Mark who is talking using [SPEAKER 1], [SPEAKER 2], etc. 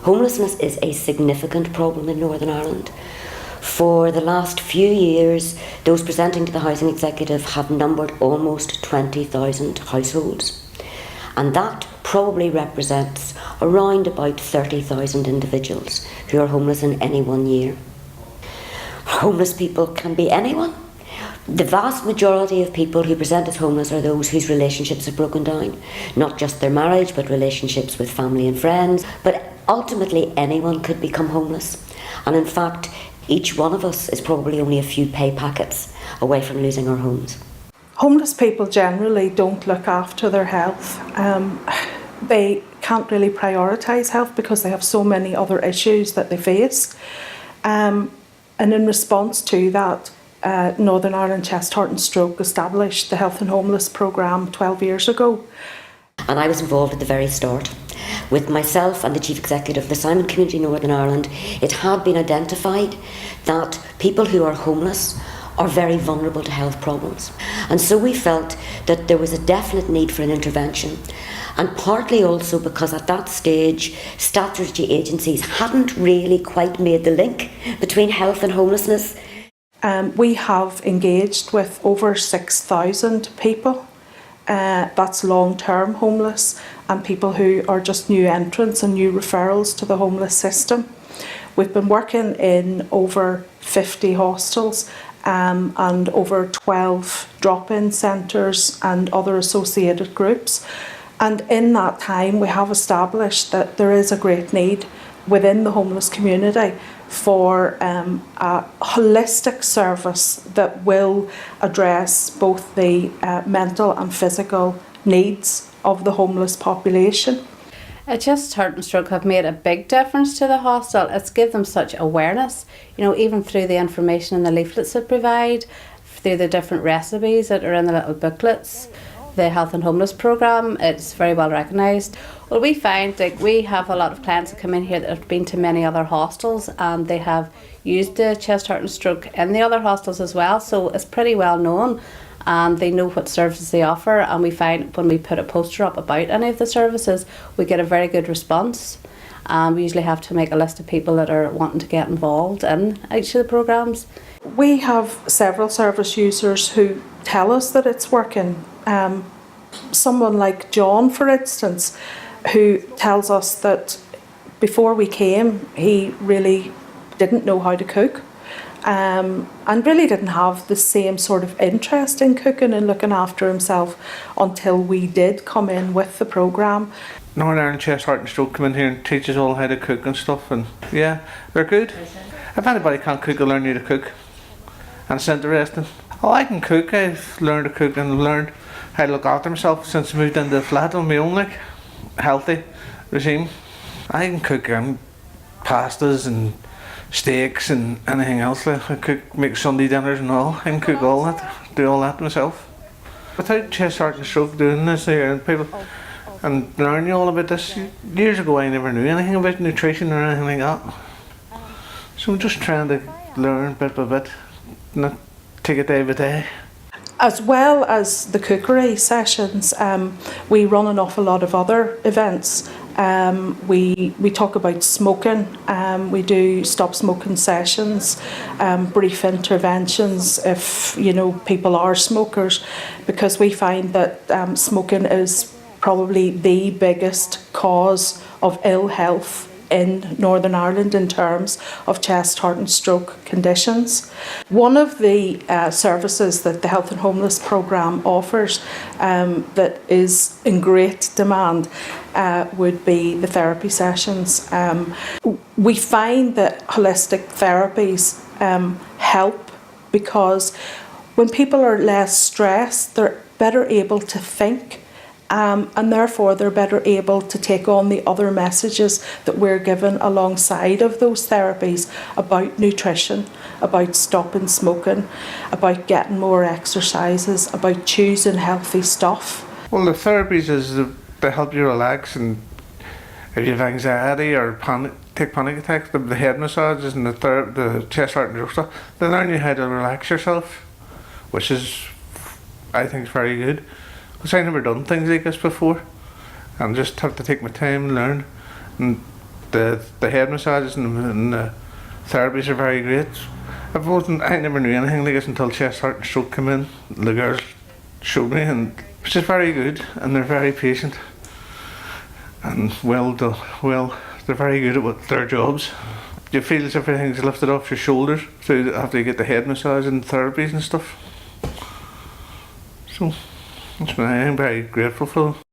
[SPEAKER 1] Homelessness is a significant problem in Northern Ireland. For the last few years, those presenting to the Housing Executive have numbered almost 20,000 households. And that probably represents around about 30,000 individuals who are homeless in any one year. Homeless people can be anyone. The vast majority of people who present as homeless are those whose relationships have broken down. Not just their marriage, but relationships with family and friends. But ultimately, anyone could become homeless. And in fact, each one of us is probably only a few pay packets away from losing our homes.
[SPEAKER 2] Homeless people generally don't look after their health. They can't really prioritise health because they have so many other issues that they face. And in response to that, Northern Ireland Chest, Heart and Stroke established the Health and Homeless programme 12 years ago.
[SPEAKER 1] And I was involved at the very start. With myself and the Chief Executive of the Simon Community Northern Ireland, it had been identified that people who are homeless are very vulnerable to health problems. And so we felt that there was a definite need for an intervention. And partly also because at that stage, statutory agencies hadn't really quite made the link between health and homelessness.
[SPEAKER 2] We have engaged with over 6,000 people. That's long-term homeless and people who are just new entrants and new referrals to the homeless system. We've been working in over 50 hostels and over 12 drop-in centres and other associated groups. And in that time, we have established that there is a great need within the homeless community for a holistic service that will address both the mental and physical needs of the homeless population.
[SPEAKER 3] Chest, Heart and Stroke have made a big difference to the hostel. It's given them such awareness, even through the information and the leaflets that provide, through the different recipes that are in the little booklets. The Health and Homeless programme, it's very well recognised. Well, we find we have a lot of clients that come in here that have been to many other hostels and they have used the Chest, Heart and Stroke in the other hostels as well, so it's pretty well known and they know what services they offer, and we find when we put a poster up about any of the services, we get a very good response. We usually have to make a list of people that are wanting to get involved in each of the programmes.
[SPEAKER 2] We have several service users who tell us that it's working. Someone like John, for instance, who tells us that before we came, he really didn't know how to cook and really didn't have the same sort of interest in cooking and looking after himself until we did come in with the programme.
[SPEAKER 4] Northern Ireland Chest, Heart and Stroke come in here and teach us all how to cook and stuff, and yeah, they're good. If anybody can't cook, they'll learn you to cook, and it's interesting. Oh, I can cook. I've learned to cook and learned how to look after myself since I moved into the flat on my own, healthy regime. I can cook pastas and steaks and anything else. I cook, make Sunday dinners and all. I can cook all that, do all that myself. Without Chest, Heart and Stroke doing this here and people and learning all about this, years ago I never knew anything about nutrition or anything like that. So I'm just trying to learn bit by bit, not take it day by day.
[SPEAKER 2] As well as the cookery sessions, we run an awful lot of other events. We talk about smoking, we do stop smoking sessions, brief interventions if people are smokers, because we find that smoking is probably the biggest cause of ill health in Northern Ireland in terms of chest, heart and stroke conditions. One of the services that the Health and Homeless programme offers that is in great demand would be the therapy sessions. We find that holistic therapies help because when people are less stressed, they're better able to think. And therefore they're better able to take on the other messages that we're given alongside of those therapies about nutrition, about stopping smoking, about getting more exercises, about choosing healthy stuff.
[SPEAKER 4] Well, the therapies is to help you relax, and if you have anxiety or take panic attacks, the head massages and the chest, heart and stroke stuff, they learn you how to relax yourself, which is, I think, very good. Because I've never done things like this before and just have to take my time and learn. And the head massages and the therapies are very great. I never knew anything like this until chest, heart and stroke came in. The girls showed me, and it's just very good, and they're very patient and they're very good at their jobs. You feel as if everything's lifted off your shoulders after you get the head massage and therapies and stuff. So I'm very grateful for them.